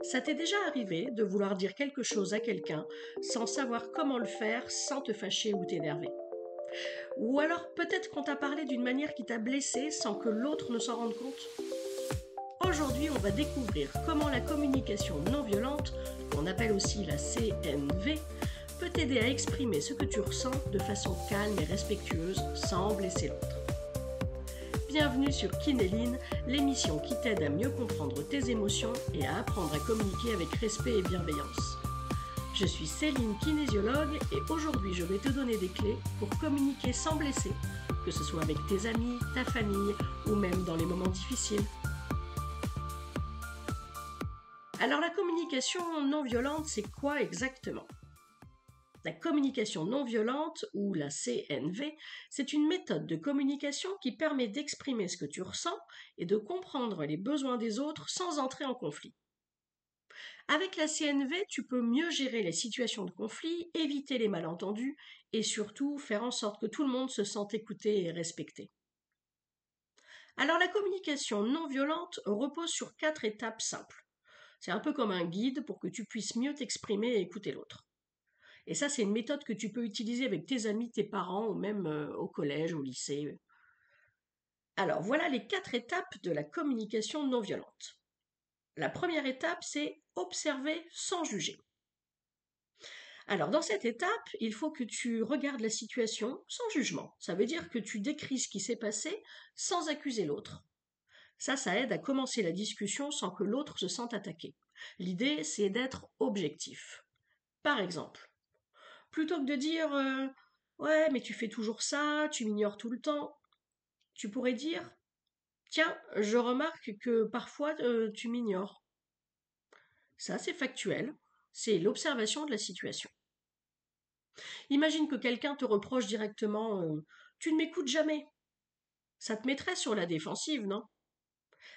Ça t'est déjà arrivé de vouloir dire quelque chose à quelqu'un sans savoir comment le faire sans te fâcher ou t'énerver? Ou alors peut-être qu'on t'a parlé d'une manière qui t'a blessé sans que l'autre ne s'en rende compte? Aujourd'hui, on va découvrir comment la communication non violente, qu'on appelle aussi la CNV, peut t'aider à exprimer ce que tu ressens de façon calme et respectueuse sans blesser l'autre. Bienvenue sur Kinéline, l'émission qui t'aide à mieux comprendre tes émotions et à apprendre à communiquer avec respect et bienveillance. Je suis Céline, kinésiologue, et aujourd'hui je vais te donner des clés pour communiquer sans blesser, que ce soit avec tes amis, ta famille ou même dans les moments difficiles. Alors la communication non violente, c'est quoi exactement? La communication non violente, ou la CNV, c'est une méthode de communication qui permet d'exprimer ce que tu ressens et de comprendre les besoins des autres sans entrer en conflit. Avec la CNV, tu peux mieux gérer les situations de conflit, éviter les malentendus et surtout faire en sorte que tout le monde se sente écouté et respecté. Alors la communication non violente repose sur 4 étapes simples. C'est un peu comme un guide pour que tu puisses mieux t'exprimer et écouter l'autre. Et ça, c'est une méthode que tu peux utiliser avec tes amis, tes parents ou même au collège, au lycée. Alors voilà les 4 étapes de la communication non violente. La première étape, c'est observer sans juger. Alors, dans cette étape, il faut que tu regardes la situation sans jugement. Ça veut dire que tu décris ce qui s'est passé sans accuser l'autre. Ça aide à commencer la discussion sans que l'autre se sente attaqué. L'idée, c'est d'être objectif. Par exemple, plutôt que de dire ouais, mais tu fais toujours ça, tu m'ignores tout le temps, tu pourrais dire tiens, je remarque que parfois tu m'ignores. Ça, c'est factuel, c'est l'observation de la situation. Imagine que quelqu'un te reproche directement tu ne m'écoutes jamais. Ça te mettrait sur la défensive, non?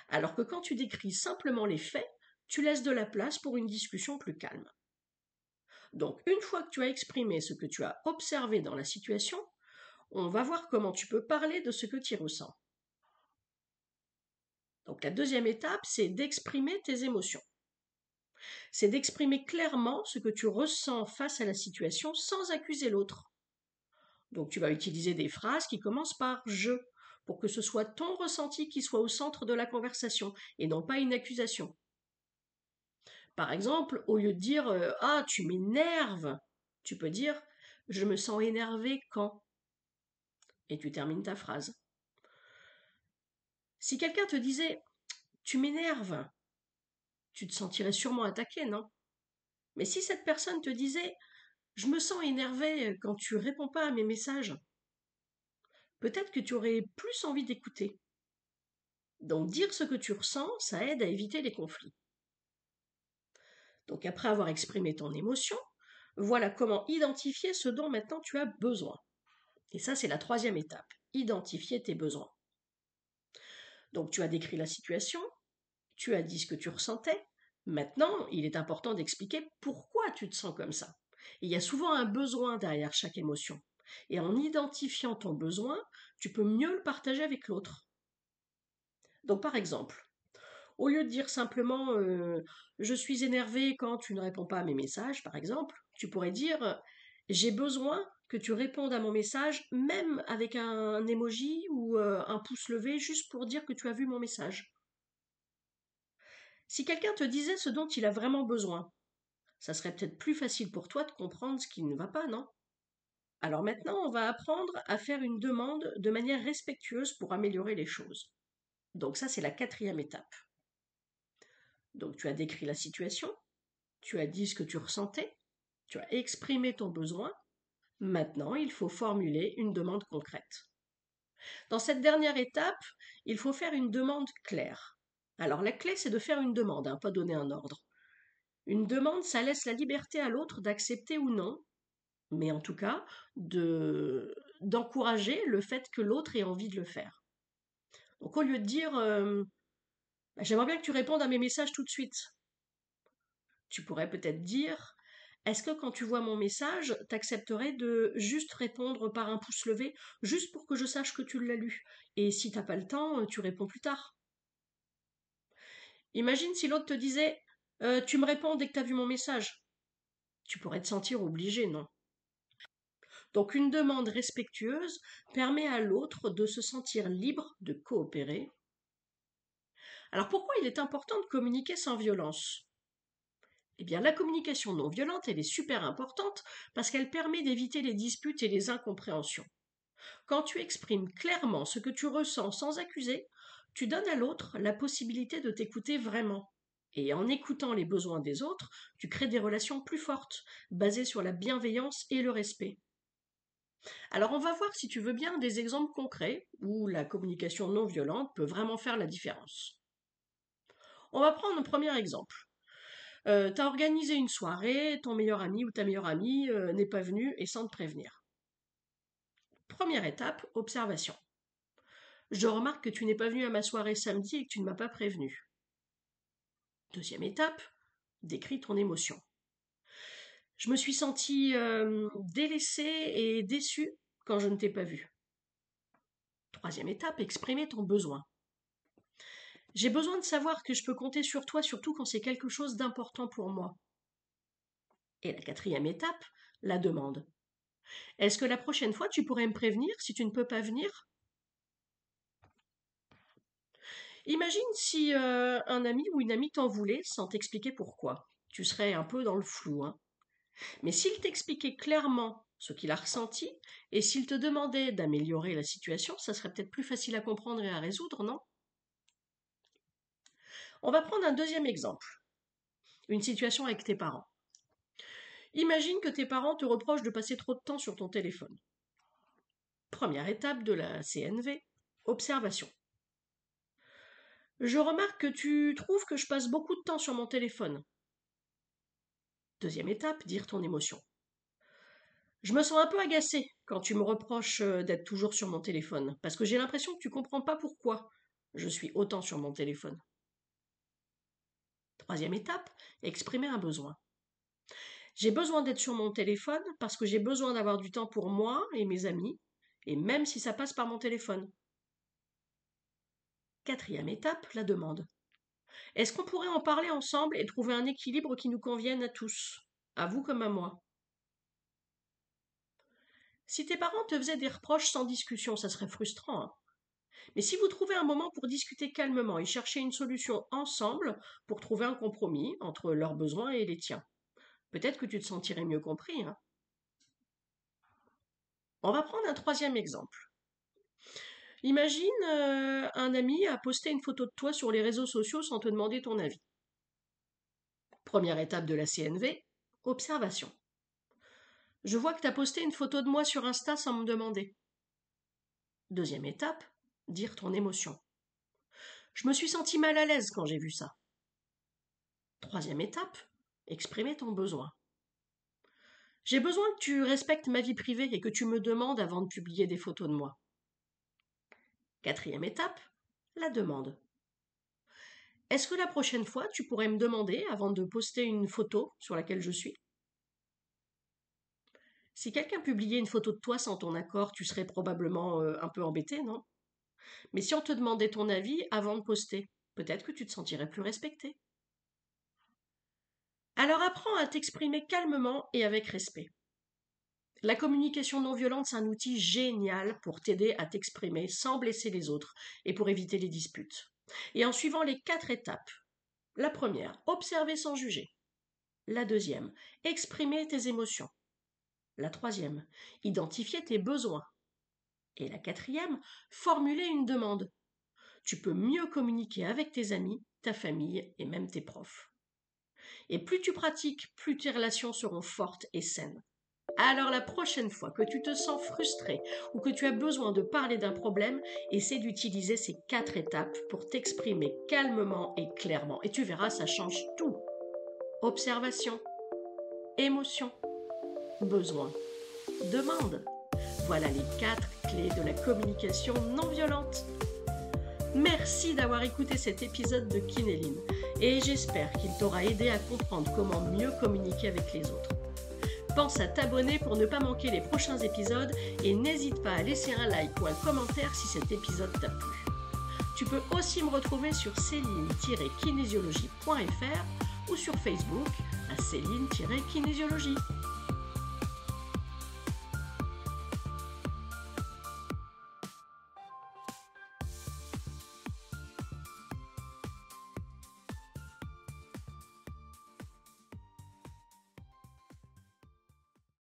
Alors que quand tu décris simplement les faits, tu laisses de la place pour une discussion plus calme. Donc, une fois que tu as exprimé ce que tu as observé dans la situation, on va voir comment tu peux parler de ce que tu ressens. Donc, la deuxième étape, c'est d'exprimer tes émotions. C'est d'exprimer clairement ce que tu ressens face à la situation sans accuser l'autre. Donc, tu vas utiliser des phrases qui commencent par je, pour que ce soit ton ressenti qui soit au centre de la conversation et non pas une accusation. Par exemple, au lieu de dire ah, tu m'énerves, tu peux dire je me sens énervé quand, et tu termines ta phrase. Si quelqu'un te disait tu m'énerves, tu te sentirais sûrement attaqué, non? Mais si cette personne te disait je me sens énervé quand tu réponds pas à mes messages, peut-être que tu aurais plus envie d'écouter. Donc dire ce que tu ressens, ça aide à éviter les conflits. Donc après avoir exprimé ton émotion, voilà comment identifier ce dont maintenant tu as besoin. Et ça, c'est la troisième étape, identifier tes besoins. Donc tu as décrit la situation, tu as dit ce que tu ressentais. Maintenant, il est important d'expliquer pourquoi tu te sens comme ça. Il y a souvent un besoin derrière chaque émotion. Et en identifiant ton besoin, tu peux mieux le partager avec l'autre. Donc par exemple, au lieu de dire simplement je suis énervé quand tu ne réponds pas à mes messages, par exemple, tu pourrais dire j'ai besoin que tu répondes à mon message, même avec un emoji ou un pouce levé, juste pour dire que tu as vu mon message. Si quelqu'un te disait ce dont il a vraiment besoin, ça serait peut-être plus facile pour toi de comprendre ce qui ne va pas, non? Alors maintenant, on va apprendre à faire une demande de manière respectueuse pour améliorer les choses. Donc ça, c'est la quatrième étape. Donc tu as décrit la situation, tu as dit ce que tu ressentais, tu as exprimé ton besoin. Maintenant, il faut formuler une demande concrète. Dans cette dernière étape, il faut faire une demande claire. Alors la clé, c'est de faire une demande, hein, pas donner un ordre. Une demande, ça laisse la liberté à l'autre d'accepter ou non, mais en tout cas, d'encourager le fait que l'autre ait envie de le faire. Donc au lieu de dire j'aimerais bien que tu répondes à mes messages tout de suite, tu pourrais peut-être dire est-ce que quand tu vois mon message, t'accepterais de juste répondre par un pouce levé, juste pour que je sache que tu l'as lu? Et si t'as pas le temps, tu réponds plus tard. Imagine si l'autre te disait Tu me réponds dès que tu as vu mon message. Tu pourrais te sentir obligé, non? Donc une demande respectueuse permet à l'autre de se sentir libre de coopérer. Alors pourquoi il est important de communiquer sans violence? Eh bien, la communication non violente, elle est super importante parce qu'elle permet d'éviter les disputes et les incompréhensions. Quand tu exprimes clairement ce que tu ressens sans accuser, tu donnes à l'autre la possibilité de t'écouter vraiment. Et en écoutant les besoins des autres, tu crées des relations plus fortes, basées sur la bienveillance et le respect. Alors on va voir, si tu veux bien, des exemples concrets où la communication non violente peut vraiment faire la différence. On va prendre un premier exemple. Tu as organisé une soirée, ton meilleur ami ou ta meilleure amie n'est pas venu et sans te prévenir. Première étape, observation. Je remarque que tu n'es pas venu à ma soirée samedi et que tu ne m'as pas prévenu. Deuxième étape, décris ton émotion. Je me suis sentie délaissée et déçue quand je ne t'ai pas vu. Troisième étape, exprimer ton besoin. J'ai besoin de savoir que je peux compter sur toi, surtout quand c'est quelque chose d'important pour moi. Et la quatrième étape, la demande. Est-ce que la prochaine fois, tu pourrais me prévenir si tu ne peux pas venir? Imagine si un ami ou une amie t'en voulait sans t'expliquer pourquoi. Tu serais un peu dans le flou, hein. Mais s'il t'expliquait clairement ce qu'il a ressenti, et s'il te demandait d'améliorer la situation, ça serait peut-être plus facile à comprendre et à résoudre, non? On va prendre un deuxième exemple. Une situation avec tes parents. Imagine que tes parents te reprochent de passer trop de temps sur ton téléphone. Première étape de la CNV, observation. Je remarque que tu trouves que je passe beaucoup de temps sur mon téléphone. Deuxième étape, dire ton émotion. Je me sens un peu agacée quand tu me reproches d'être toujours sur mon téléphone, parce que j'ai l'impression que tu comprends pas pourquoi je suis autant sur mon téléphone. Troisième étape, exprimer un besoin. J'ai besoin d'être sur mon téléphone parce que j'ai besoin d'avoir du temps pour moi et mes amis, et même si ça passe par mon téléphone. Quatrième étape, la demande. Est-ce qu'on pourrait en parler ensemble et trouver un équilibre qui nous convienne à tous, à vous comme à moi? Si tes parents te faisaient des reproches sans discussion, ça serait frustrant, hein. Mais si vous trouvez un moment pour discuter calmement et chercher une solution ensemble pour trouver un compromis entre leurs besoins et les tiens, peut-être que tu te sentirais mieux compris, hein. On va prendre un troisième exemple. Imagine un ami a posté une photo de toi sur les réseaux sociaux sans te demander ton avis. Première étape de la CNV, observation. Je vois que tu as posté une photo de moi sur Insta sans me demander. Deuxième étape, dire ton émotion. Je me suis sentie mal à l'aise quand j'ai vu ça. Troisième étape, exprimer ton besoin. J'ai besoin que tu respectes ma vie privée et que tu me demandes avant de publier des photos de moi. Quatrième étape, la demande. Est-ce que la prochaine fois, tu pourrais me demander avant de poster une photo sur laquelle je suis? Si quelqu'un publiait une photo de toi sans ton accord, tu serais probablement un peu embêté, non? Mais si on te demandait ton avis avant de poster, peut-être que tu te sentirais plus respecté. Alors apprends à t'exprimer calmement et avec respect. La communication non violente, c'est un outil génial pour t'aider à t'exprimer sans blesser les autres et pour éviter les disputes. Et en suivant les 4 étapes. La première, observer sans juger. La deuxième, exprimer tes émotions. La troisième, identifier tes besoins. Et la quatrième, formuler une demande. Tu peux mieux communiquer avec tes amis, ta famille et même tes profs. Et plus tu pratiques, plus tes relations seront fortes et saines. Alors la prochaine fois que tu te sens frustré ou que tu as besoin de parler d'un problème, essaie d'utiliser ces 4 étapes pour t'exprimer calmement et clairement. Et tu verras, ça change tout. Observation, émotion, besoin, demande. Voilà les 4 clés de la communication non violente. Merci d'avoir écouté cet épisode de Kinéline et j'espère qu'il t'aura aidé à comprendre comment mieux communiquer avec les autres. Pense à t'abonner pour ne pas manquer les prochains épisodes et n'hésite pas à laisser un like ou un commentaire si cet épisode t'a plu. Tu peux aussi me retrouver sur céline-kinésiologie.fr ou sur Facebook à Céline-Kinésiologie.